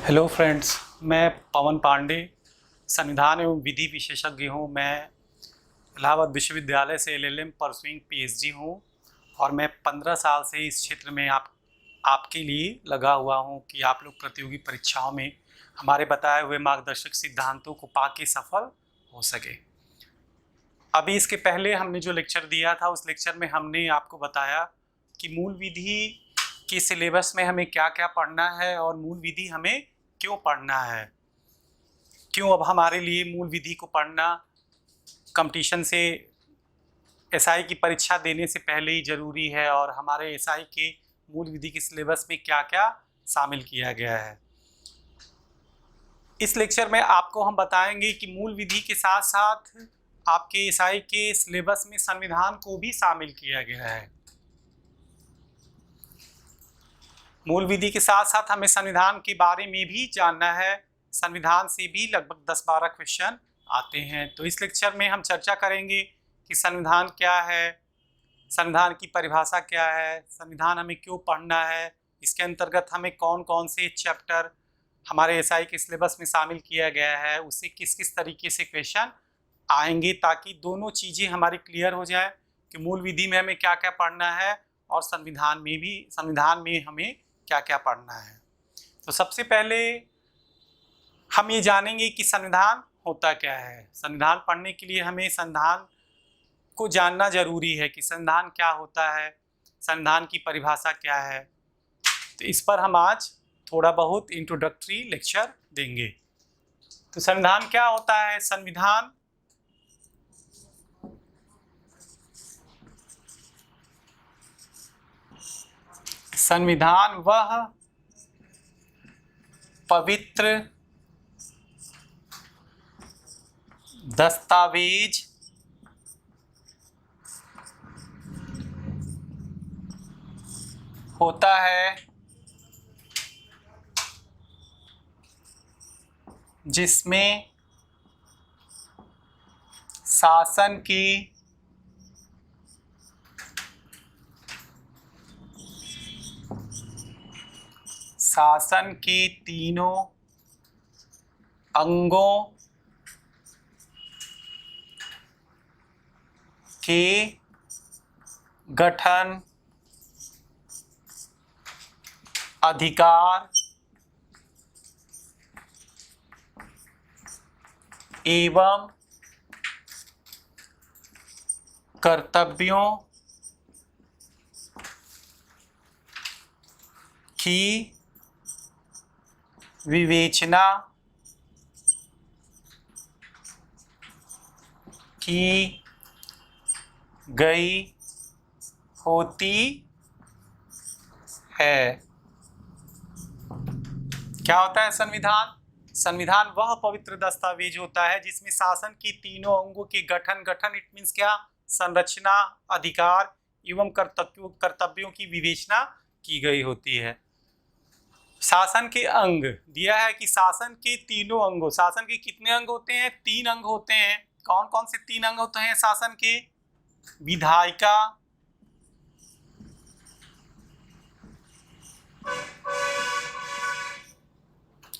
Hello friends, मैं पवन पांडे संविधान एवं विधि विशेषज्ञ हूँ। मैं इलाहाबाद विश्वविद्यालय से एलएलएम परसुइंग पीएचडी हूँ और मैं 15 साल से इस क्षेत्र में आपके लिए लगा हुआ हूँ कि आप लोग प्रतियोगी परीक्षाओं में हमारे बताए हुए मार्गदर्शक सिद्धांतों को पाके सफल हो सके। अभी इसके पहले हमने जो लेक्चर दिया था उस लेक्चर में हमने आपको बताया कि मूल विधि के सिलेबस में हमें क्या क्या पढ़ना है और मूल विधि हमें क्यों पढ़ना है, क्यों अब हमारे लिए मूल विधि को पढ़ना कंपटीशन से एसआई की परीक्षा देने से पहले ही ज़रूरी है और हमारे एसआई के मूल विधि के सिलेबस में क्या क्या शामिल किया गया है। इस लेक्चर में आपको हम बताएंगे कि मूल विधि के साथ साथ आपके एसआई के सिलेबस में संविधान को भी शामिल किया गया है। मूल विधि के साथ साथ हमें संविधान के बारे में भी जानना है। संविधान से भी लगभग 10-12 क्वेश्चन आते हैं। तो इस लेक्चर में हम चर्चा करेंगे कि संविधान क्या है, संविधान की परिभाषा क्या है, संविधान हमें क्यों पढ़ना है, इसके अंतर्गत हमें कौन कौन से चैप्टर हमारे एसआई के सिलेबस में शामिल किया गया है, उससे किस किस तरीके से क्वेश्चन आएंगे, ताकि दोनों चीज़ें हमारी क्लियर हो जाए कि मूल विधि में हमें क्या क्या पढ़ना है और संविधान में हमें क्या क्या पढ़ना है। तो सबसे पहले हम ये जानेंगे कि संविधान होता क्या है। संविधान पढ़ने के लिए हमें संविधान को जानना जरूरी है कि संविधान क्या होता है, संविधान की परिभाषा क्या है। तो इस पर हम आज थोड़ा बहुत इंट्रोडक्टरी लेक्चर देंगे। तो संविधान क्या होता है? संविधान वह पवित्र दस्तावेज होता है जिसमें शासन के तीनों अंगों के गठन, अधिकार एवं कर्तव्यों की विवेचना की गई होती है। क्या होता है संविधान? संविधान वह पवित्र दस्तावेज होता है जिसमें शासन की तीनों अंगों के गठन इट मीन्स क्या? संरचना, अधिकार एवं कर्तव्यों की विवेचना की गई होती है। शासन के अंग दिया है कि शासन के तीनों अंगों, शासन के कितने अंग होते हैं? 3 अंग होते हैं। कौन कौन से 3 अंग होते हैं शासन के? विधायिका,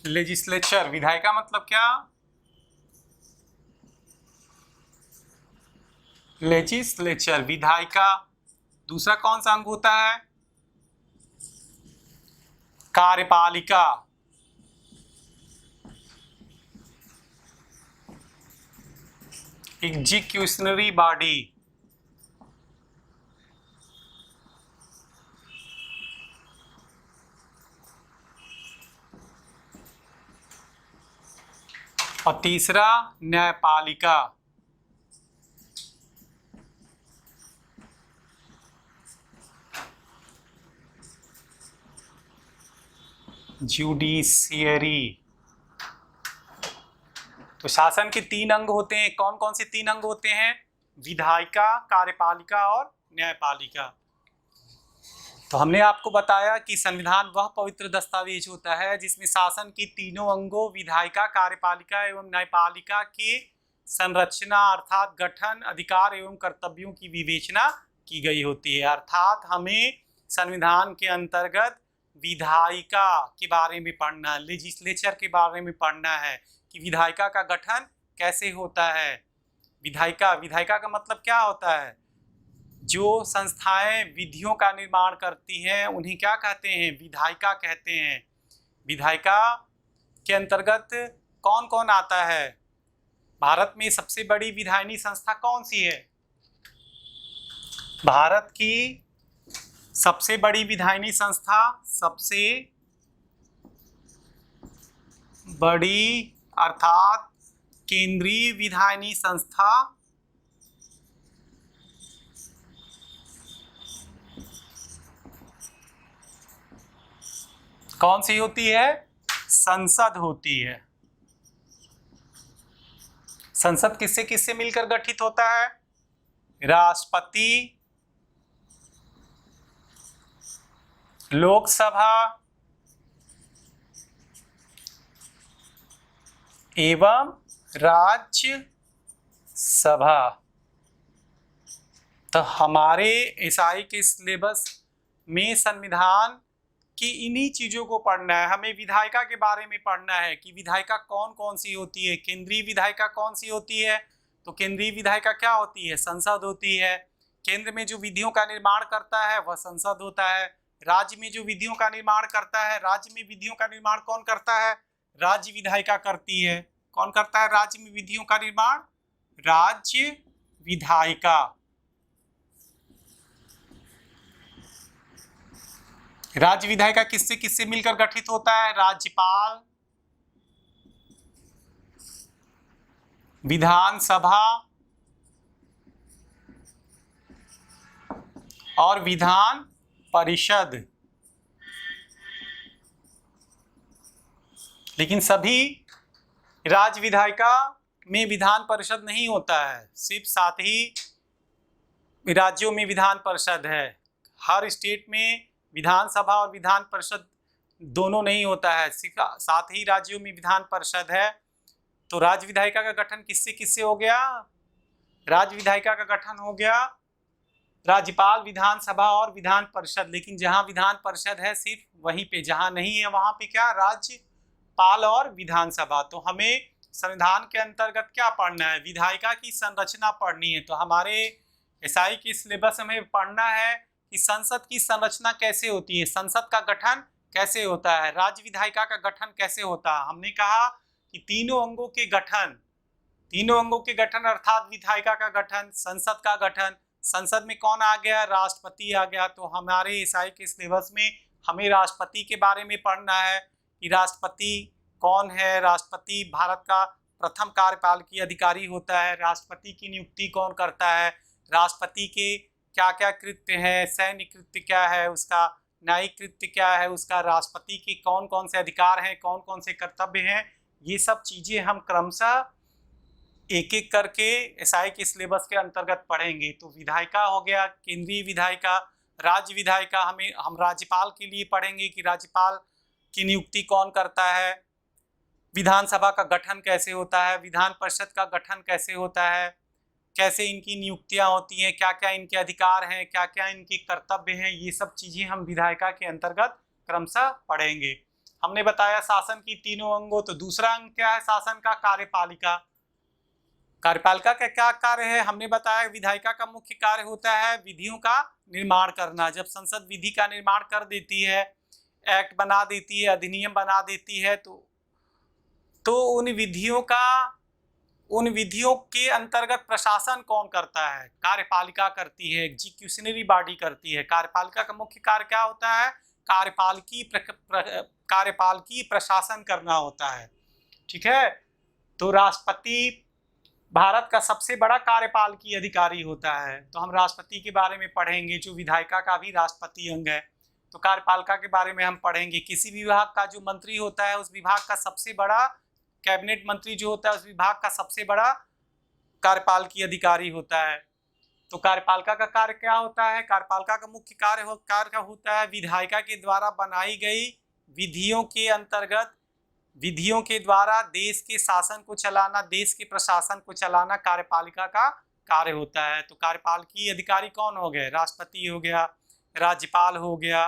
लेजिस्लेचर। विधायिका मतलब क्या? लेजिस्लेचर, विधायिका। दूसरा कौन सा अंग होता है? कार्यपालिका। एग्जीक्यूशनरी बॉडी। और तीसरा न्यायपालिका। जुडिशियरी। तो शासन के 3 अंग होते हैं। कौन कौन से 3 अंग होते हैं? विधायिका, कार्यपालिका और न्यायपालिका। तो हमने आपको बताया कि संविधान वह पवित्र दस्तावेज होता है जिसमें शासन की तीनों अंगों विधायिका, कार्यपालिका एवं न्यायपालिका के संरचना अर्थात गठन, अधिकार एवं कर्तव्यों की विवेचना की गई होती है। अर्थात हमें संविधान के अंतर्गत विधायिका के बारे में पढ़ना, लेजिस्लेचर के बारे में पढ़ना है कि विधायिका का गठन कैसे होता है। विधायिका, विधायिका का मतलब क्या होता है? जो संस्थाएं विधियों का निर्माण करती हैं उन्हें क्या कहते हैं? विधायिका कहते हैं। विधायिका के अंतर्गत कौन कौन आता है? भारत में सबसे बड़ी विधायिनी संस्था कौन सी है? भारत की सबसे बड़ी विधायिनी संस्था, सबसे बड़ी अर्थात केंद्रीय विधायिनी संस्था कौन सी होती है? संसद होती है। संसद किससे किससे मिलकर गठित होता है? राष्ट्रपति, लोकसभा एवं राज्यसभा। तो हमारे एसआई के सिलेबस में संविधान की इन्हीं चीजों को पढ़ना है। हमें विधायिका के बारे में पढ़ना है कि विधायिका कौन कौन सी होती है। केंद्रीय विधायिका कौन सी होती है? तो केंद्रीय विधायिका क्या होती है? संसद होती है। केंद्र में जो विधियों का निर्माण करता है वह संसद होता है। राज्य में जो विधियों का निर्माण करता है, राज्य में विधियों का निर्माण कौन करता है? राज्य विधायिका करती है। कौन करता है राज्य में विधियों का निर्माण? राज्य विधायिका। राज्य विधायिका किससे किससे मिलकर गठित होता है? राज्यपाल, विधानसभा और विधान परिषद। लेकिन सभी राज्य विधायिका में विधान परिषद नहीं होता है, सिर्फ साथ ही राज्यों में विधान परिषद है। हर स्टेट में विधानसभा और विधान परिषद दोनों नहीं होता है, सिर्फ साथ ही राज्यों में विधान परिषद है। तो राज्य विधायिका का गठन किससे किससे हो गया? राज्य विधायिका का गठन हो गया राज्यपाल, विधानसभा और विधान परिषद। लेकिन जहां विधान परिषद है सिर्फ वहीं पे, जहां नहीं है वहां पे क्या? राज्यपाल और विधानसभा। तो हमें संविधान के अंतर्गत क्या पढ़ना है? विधायिका की संरचना पढ़नी है। तो हमारे एसआई के सिलेबस में पढ़ना है कि संसद की संरचना कैसे होती है, संसद का गठन कैसे होता है, राज्य विधायिका का गठन कैसे होता है। हमने कहा कि तीनों अंगों के गठन अर्थात विधायिका का गठन, संसद का गठन। संसद में कौन आ गया? राष्ट्रपति आ गया। तो हमारे एसआई के सिलेबस में हमें राष्ट्रपति के बारे में पढ़ना है कि राष्ट्रपति कौन है। राष्ट्रपति भारत का प्रथम कार्यपालकीय अधिकारी होता है। राष्ट्रपति की नियुक्ति कौन करता है? राष्ट्रपति के क्या क्या कृत्य हैं? सैन्य कृत्य क्या है उसका? न्यायिक कृत्य क्या है उसका? राष्ट्रपति के कौन कौन से अधिकार हैं, कौन कौन से कर्तव्य हैं? ये सब चीजें हम क्रमशः एक एक करके एसआई के सिलेबस के अंतर्गत पढ़ेंगे। तो विधायिका हो गया, केंद्रीय विधायिका, राज्य विधायिका। हम राज्यपाल के लिए पढ़ेंगे कि राज्यपाल की नियुक्ति कौन करता है, विधानसभा का गठन कैसे होता है, विधान परिषद का गठन कैसे होता है, कैसे इनकी नियुक्तियां होती हैं, क्या क्या इनके अधिकार हैं, क्या क्या इनके कर्तव्य हैं। ये सब चीजें हम विधायिका के अंतर्गत क्रमशः पढ़ेंगे। हमने बताया शासन की तीनों अंगों। तो दूसरा अंग क्या है शासन का? कार्यपालिका। कार्यपालिका का क्या कार्य है? हमने बताया विधायिका का मुख्य कार्य होता है विधियों का निर्माण करना। जब संसद विधि का निर्माण कर देती है, एक्ट बना देती है, अधिनियम बना देती है, तो उन विधियों के अंतर्गत प्रशासन कौन करता है? कार्यपालिका करती है, एग्जीक्यूशनरी बॉडी करती है। कार्यपालिका का मुख्य कार्य क्या होता है? कार्यपालकीय प्रशासन करना होता है। ठीक है। तो राष्ट्रपति भारत का सबसे बड़ा कार्यपालकीय अधिकारी होता है। तो हम राष्ट्रपति के बारे में पढ़ेंगे, जो विधायिका का भी राष्ट्रपति अंग है। तो कार्यपालिका के बारे में हम पढ़ेंगे। किसी विभाग का जो मंत्री होता है उस विभाग का सबसे बड़ा, कैबिनेट मंत्री जो होता है उस विभाग का सबसे बड़ा कार्यपालकीय अधिकारी होता है। तो कार्यपालिका का कार्य क्या होता है? कार्यपालिका का मुख्य कार्य होता है विधायिका के द्वारा बनाई गई विधियों के अंतर्गत, विधियों के द्वारा देश के शासन को चलाना, देश के प्रशासन को चलाना कार्यपालिका का कार्य होता है। तो कार्यपालकीय अधिकारी कौन हो गए? राष्ट्रपति हो गया, राज्यपाल हो गया,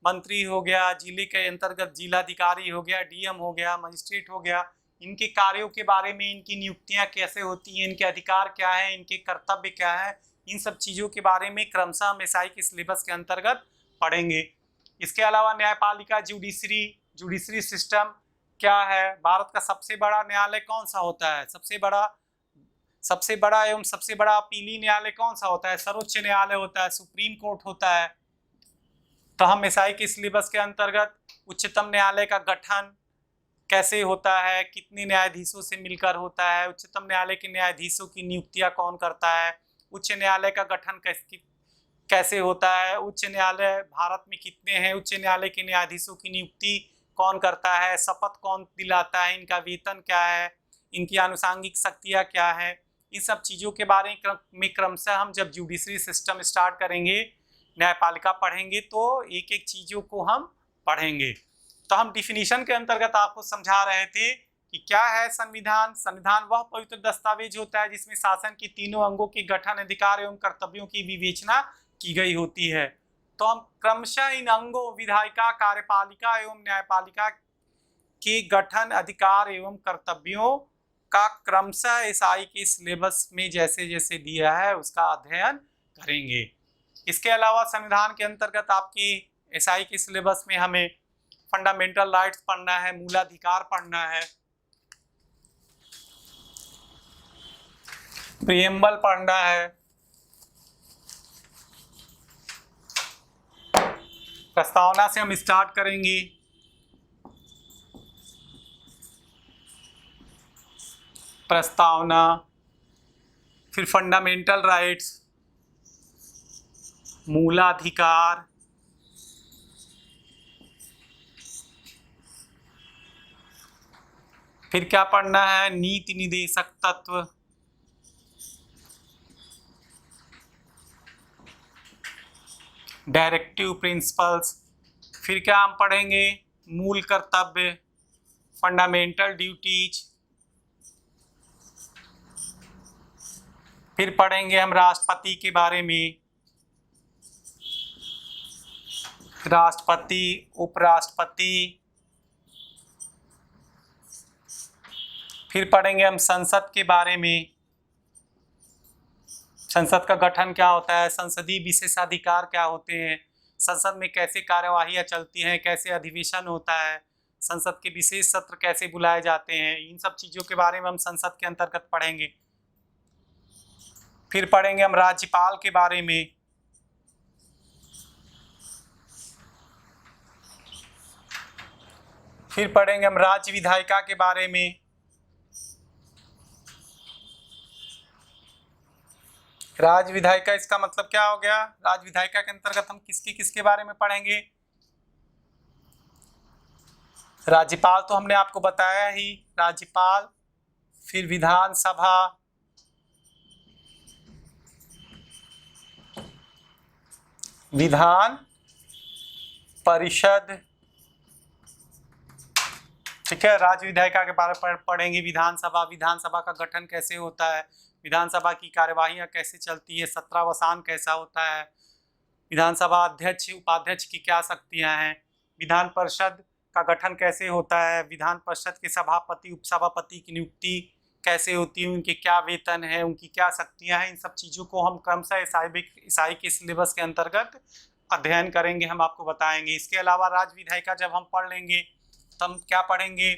मंत्री हो गया, जिले के अंतर्गत जिलाधिकारी हो गया, डीएम हो गया, मजिस्ट्रेट हो गया, इनके कार्यों के बारे में, इनकी नियुक्तियां कैसे होती हैं, इनके अधिकार क्या है, इनके कर्तव्य क्या है, इन सब चीज़ों के बारे में क्रमशः हम एसआई के सिलेबस के अंतर्गत पढ़ेंगे। इसके अलावा न्यायपालिका, जुडिशरी सिस्टम क्या है, भारत का सबसे बड़ा न्यायालय कौन सा होता है, सबसे बड़ा एवं सबसे बड़ा अपीली न्यायालय कौन सा होता है, सर्वोच्च न्यायालय होता है, सुप्रीम कोर्ट होता है। तो हम एसआई के सिलेबस के अंतर्गत उच्चतम न्यायालय का गठन कैसे होता है, कितने न्यायाधीशों से मिलकर होता है, उच्चतम न्यायालय के न्यायाधीशों की नियुक्तियां कौन करता है, उच्च न्यायालय का गठन कैसे होता है, उच्च न्यायालय भारत में कितने हैं, उच्च न्यायालय के न्यायाधीशों की नियुक्ति कौन करता है, शपथ कौन दिलाता है, इनका वेतन क्या है, इनकी आनुषांगिक शक्तियाँ क्या है, इन सब चीज़ों के बारे में क्रमशः हम जब जुडिशरी सिस्टम स्टार्ट करेंगे, न्यायपालिका पढ़ेंगे, तो एक एक चीज़ों को हम पढ़ेंगे। तो हम डिफिनीशन के अंतर्गत आपको समझा रहे थे कि क्या है संविधान। संविधान वह पवित्र दस्तावेज होता है जिसमें शासन के तीनों अंगों के गठन, अधिकार एवं कर्तव्यों की विवेचना की गई होती है। तो हम क्रमशः इन अंगों, विधायिका, कार्यपालिका एवं न्यायपालिका के गठन, अधिकार एवं कर्तव्यों का क्रमशः एसआई के सिलेबस में जैसे जैसे दिया है उसका अध्ययन करेंगे। इसके अलावा संविधान के अंतर्गत आपकी एसआई के सिलेबस में हमें फंडामेंटल राइट्स पढ़ना है, मूलाधिकार पढ़ना है, प्रिएम्बल पढ़ना है, प्रस्तावना से हम स्टार्ट करेंगे। प्रस्तावना, फिर फंडामेंटल राइट्स, मूलाधिकार, फिर क्या पढ़ना है, नीति निदेशक तत्व, डायरेक्टिव प्रिंसिपल्स, फिर क्या हम पढ़ेंगे, मूल कर्तव्य, फंडामेंटल ड्यूटीज, फिर पढ़ेंगे हम राष्ट्रपति के बारे में, राष्ट्रपति, उपराष्ट्रपति, फिर पढ़ेंगे हम संसद के बारे में, संसद का गठन क्या होता है, संसदीय विशेषाधिकार क्या होते हैं, संसद में कैसे कार्यवाहियाँ चलती हैं, कैसे अधिवेशन होता है, संसद के विशेष सत्र कैसे बुलाए जाते हैं, इन सब चीज़ों के बारे में हम संसद के अंतर्गत पढ़ेंगे। फिर पढ़ेंगे हम राज्यपाल के बारे में, फिर पढ़ेंगे हम राज्य विधायिका के बारे में, राज्य विधायिका इसका मतलब क्या हो गया, राज्य विधायिका के अंतर्गत हम किसके बारे में पढ़ेंगे, राज्यपाल तो हमने आपको बताया ही, राज्यपाल, फिर विधानसभा, विधान परिषद, ठीक है, राज्य विधायिका के बारे में पढ़ेंगे, विधानसभा, विधानसभा का गठन कैसे होता है, विधानसभा की कार्यवाहियाँ कैसे चलती है, सत्रावसान कैसा होता है, विधानसभा अध्यक्ष उपाध्यक्ष की क्या शक्तियाँ हैं, विधान परिषद का गठन कैसे होता है, विधान परिषद के सभापति उपसभापति की नियुक्ति कैसे होती है, उनके क्या वेतन है, उनकी क्या शक्तियाँ हैं, इन सब चीज़ों को हम क्रमशः एसआई के सिलेबस के अंतर्गत अध्ययन करेंगे, हम आपको बताएंगे। इसके अलावा राज्य विधायिका जब हम पढ़ लेंगे तो हम क्या पढ़ेंगे,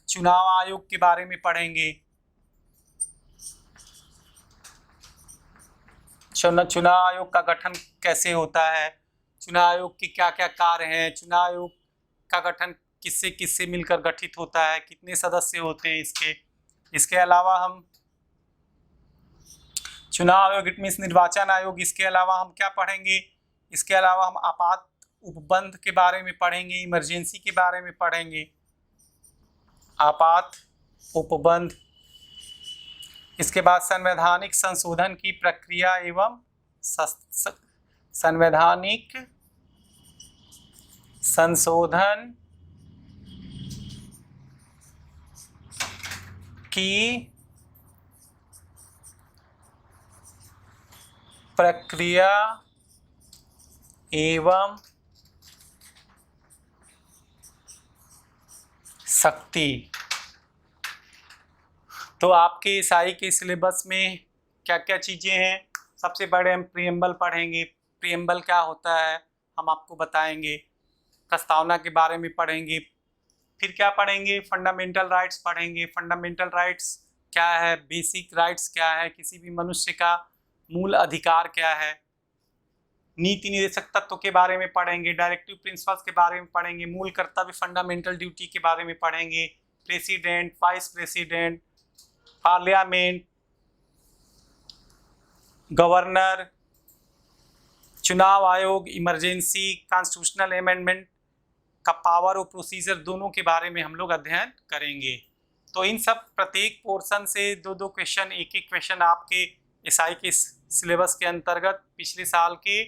चुनाव आयोग के बारे में पढ़ेंगे, चुनाव आयोग का गठन कैसे होता है, चुनाव आयोग के क्या क्या कार्य हैं, चुनाव आयोग का गठन किससे किससे मिलकर गठित होता है, कितने सदस्य होते हैं इसके अलावा हम चुनाव आयोग इट मीन्स निर्वाचन आयोग, इसके अलावा हम क्या पढ़ेंगे, इसके अलावा हम आपात उपबंध के बारे में पढ़ेंगे, इमरजेंसी के बारे में पढ़ेंगे, आपात उपबंध। इसके बाद संवैधानिक संशोधन की प्रक्रिया एवं संवैधानिक संशोधन की प्रक्रिया एवं शक्ति। तो आपके एसआई के सिलेबस में क्या क्या चीज़ें हैं? सबसे बड़े हम प्रीएम्बल पढ़ेंगे। प्रीएम्बल क्या होता है हम आपको बताएंगे। प्रस्तावना के बारे में पढ़ेंगे। फिर क्या पढ़ेंगे? फंडामेंटल राइट्स पढ़ेंगे। फंडामेंटल राइट्स क्या है? बेसिक राइट्स क्या है? किसी भी मनुष्य का मूल अधिकार क्या है? नीति निर्देशक तत्व के बारे में पढ़ेंगे। डायरेक्टिव प्रिंसिपल्स के बारे में पढ़ेंगे। मूल कर्तव्य फंडामेंटल ड्यूटी के बारे में पढ़ेंगे। President, vice president, parliament, governor, चुनाव आयोग, इमरजेंसी, कॉन्स्टिट्यूशनल अमेंडमेंट का पावर और प्रोसीजर, दोनों के बारे में हम लोग अध्ययन करेंगे। तो इन सब प्रत्येक पोर्शन से दो दो क्वेश्चन, एक एक क्वेश्चन आपके एसआई के सिलेबस के अंतर्गत पिछले साल के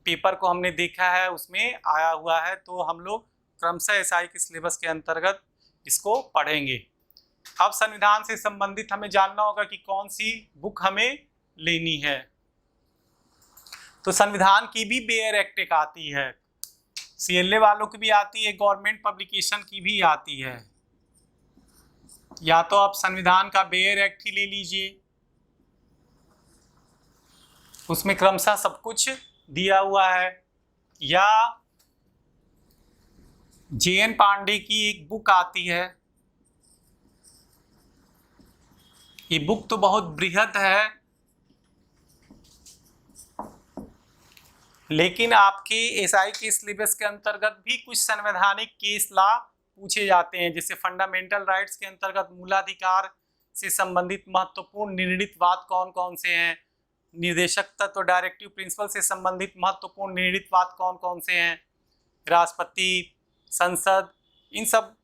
पेपर को हमने देखा है, उसमें आया हुआ है। तो हम लोग क्रमशः एसआई के सिलेबस के अंतर्गत इसको पढ़ेंगे। अब संविधान से संबंधित हमें जानना होगा कि कौन सी बुक हमें लेनी है। तो संविधान की भी बेयर एक्ट एक आती है, सीएलए वालों की भी आती है, गवर्नमेंट पब्लिकेशन की भी आती है। या तो आप संविधान का बेयर एक्ट ही ले लीजिए, उसमें क्रमशः सब कुछ दिया हुआ है, या जेएन पांडे की एक बुक आती है। ये बुक तो बहुत बृहद है, लेकिन आपके एसआई के सिलेबस के अंतर्गत भी कुछ संवैधानिक केस लॉ पूछे जाते हैं। जैसे फंडामेंटल राइट्स के अंतर्गत मूलाधिकार से संबंधित महत्वपूर्ण निर्णीत वाद कौन कौन से हैं, निर्देशक तत्व डायरेक्टिव प्रिंसिपल से संबंधित महत्वपूर्ण निर्णीत वाद कौन कौन से हैं, राष्ट्रपति, संसद, इन सब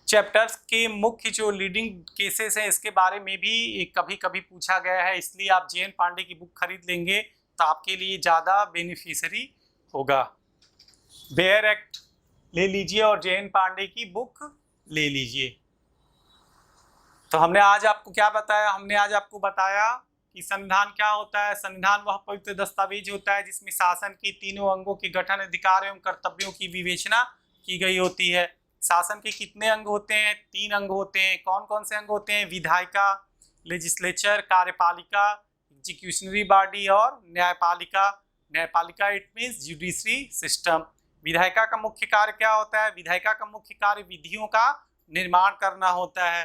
चैप्टर्स के मुख्य जो लीडिंग केसेस हैं इसके बारे में भी कभी कभी पूछा गया है। इसलिए आप जेएन पांडे की बुक खरीद लेंगे तो आपके लिए ज़्यादा बेनिफिशियरी होगा। बेयर एक्ट ले लीजिए और जेएन पांडे की बुक ले लीजिए। तो हमने आज आपको क्या बताया? हमने आज आपको बताया कि संविधान क्या होता है। संविधान वह पवित्र दस्तावेज होता है जिसमें शासन के तीनों अंगों के गठन, अधिकार एवं कर्तव्यों की विवेचना की गई होती है। शासन के कितने अंग होते हैं? 3 अंग होते हैं। कौन कौन से अंग होते हैं? विधायिका, लेजिस्लेचर, कार्यपालिका, एग्जीक्यूशनरी बॉडी और न्यायपालिका। न्यायपालिका इट मीन्स जुडिशरी सिस्टम। विधायिका का मुख्य कार्य क्या होता है? विधायिका का मुख्य कार्य विधियों का निर्माण करना होता है।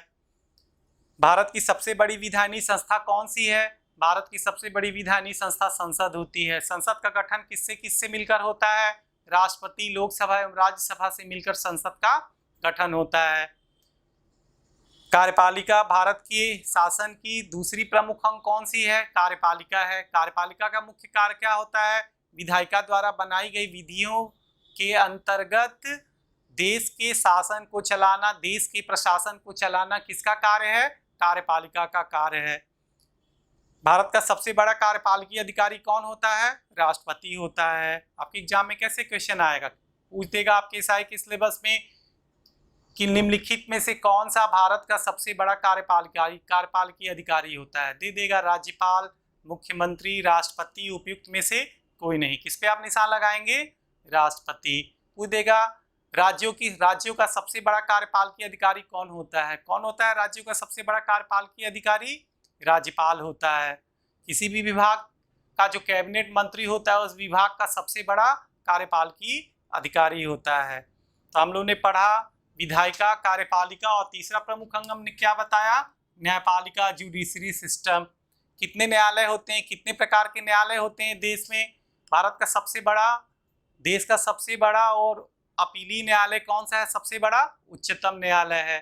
भारत की सबसे बड़ी विधायी संस्था कौन सी है? भारत की सबसे बड़ी विधायी संस्था संसद होती है। संसद का गठन किससे किससे मिलकर होता है? राष्ट्रपति, लोकसभा एवं राज्यसभा से मिलकर संसद का गठन होता है। कार्यपालिका, भारत के शासन की दूसरी प्रमुख अंग कौन सी है? कार्यपालिका है। कार्यपालिका का मुख्य कार्य क्या होता है? विधायिका द्वारा बनाई गई विधियों के अंतर्गत देश के शासन को चलाना, देश के प्रशासन को चलाना किसका कार्य है? कार्यपालिका का कार्य है। भारत का सबसे बड़ा कार्यपालिकीय अधिकारी कौन होता है? राष्ट्रपति होता है। आपके एग्जाम में कैसे क्वेश्चन आएगा? पूछ देगा आपके एसआई के सिलेबस में कि निम्नलिखित में से कौन सा भारत का सबसे बड़ा कार्यपालिकीय अधिकारी होता है? दे देगा राज्यपाल, मुख्यमंत्री, राष्ट्रपति, उपयुक्त में से कोई नहीं। किस पे आप निशान लगाएंगे? राष्ट्रपति। पूछ देगा राज्यों का सबसे बड़ा कार्यपालिकीय अधिकारी कौन होता है? कौन होता है राज्यों का सबसे बड़ा कार्यपालिकीय अधिकारी? राज्यपाल होता है। किसी भी विभाग का जो कैबिनेट मंत्री होता है उस विभाग का सबसे बड़ा कार्यपालिकीय अधिकारी होता है। तो हम लोगों ने पढ़ा विधायिका, कार्यपालिका और तीसरा प्रमुख अंग हमने क्या बताया? न्यायपालिका, जुडिशरी सिस्टम। कितने न्यायालय होते हैं? कितने प्रकार के न्यायालय होते हैं देश में? भारत का सबसे बड़ा, देश का सबसे बड़ा और अपीली न्यायालय कौन सा है? सबसे बड़ा उच्चतम न्यायालय है।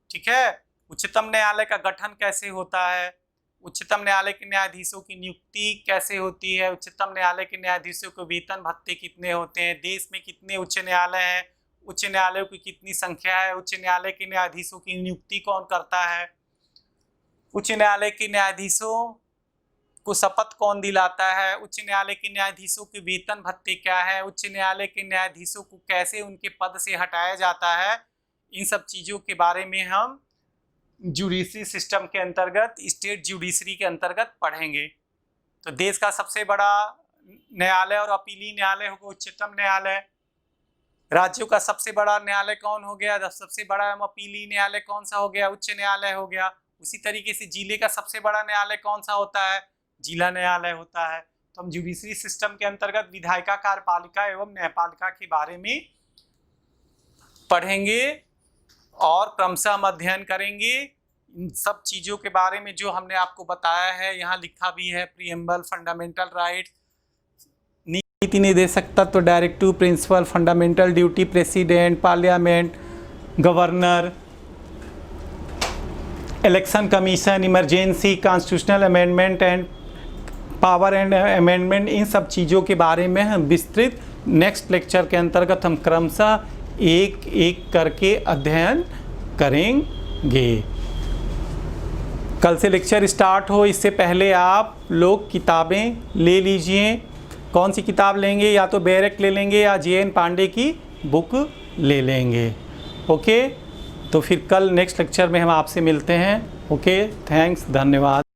ठीक है। उच्चतम न्यायालय का गठन कैसे होता है? उच्चतम न्यायालय के न्यायाधीशों की नियुक्ति कैसे होती है? उच्चतम न्यायालय के न्यायाधीशों को वेतन भत्ते कितने होते हैं? देश में कितने उच्च न्यायालय हैं? उच्च न्यायालयों की कितनी संख्या है? उच्च न्यायालय के न्यायाधीशों की नियुक्ति कौन करता है? उच्च न्यायालय के न्यायाधीशों को शपथ कौन दिलाता है? उच्च न्यायालय के न्यायाधीशों के वेतन भत्ते क्या है? उच्च न्यायालय के न्यायाधीशों को कैसे उनके पद से हटाया जाता है? इन सब चीज़ों के बारे में हम जुडिशरी सिस्टम के अंतर्गत, स्टेट जुडिशरी के अंतर्गत पढ़ेंगे। तो देश का सबसे बड़ा न्यायालय और अपीली न्यायालय होगा उच्चतम न्यायालय। राज्यों का सबसे बड़ा न्यायालय कौन हो गया? सबसे बड़ा अपीली न्यायालय कौन सा हो गया? उच्च न्यायालय हो गया। उसी तरीके से जिले का सबसे बड़ा न्यायालय कौन सा होता है? जिला न्यायालय होता है। तो हम जुडिशरी सिस्टम के अंतर्गत विधायिका, कार्यपालिका एवं न्यायपालिका के बारे में पढ़ेंगे और क्रमशः हम अध्ययन करेंगे इन सब चीज़ों के बारे में जो हमने आपको बताया है। यहाँ लिखा भी है प्रीएम्बल, फंडामेंटल राइट, नीति निर्देशक तत्व, directive principle, fundamental duty, president, parliament, governor, election commission, emergency, constitutional amendment and power and amendment, इन सब चीज़ों के बारे में हम विस्तृत नेक्स्ट लेक्चर के अंतर्गत हम क्रमशः एक एक करके अध्ययन करेंगे। कल से लेक्चर स्टार्ट हो इससे पहले आप लोग किताबें ले लीजिए। कौन सी किताब लेंगे? या तो बैरक ले लेंगे या JN पांडे की बुक ले लेंगे। ओके, तो फिर कल नेक्स्ट लेक्चर में हम आपसे मिलते हैं। ओके, थैंक्स, धन्यवाद।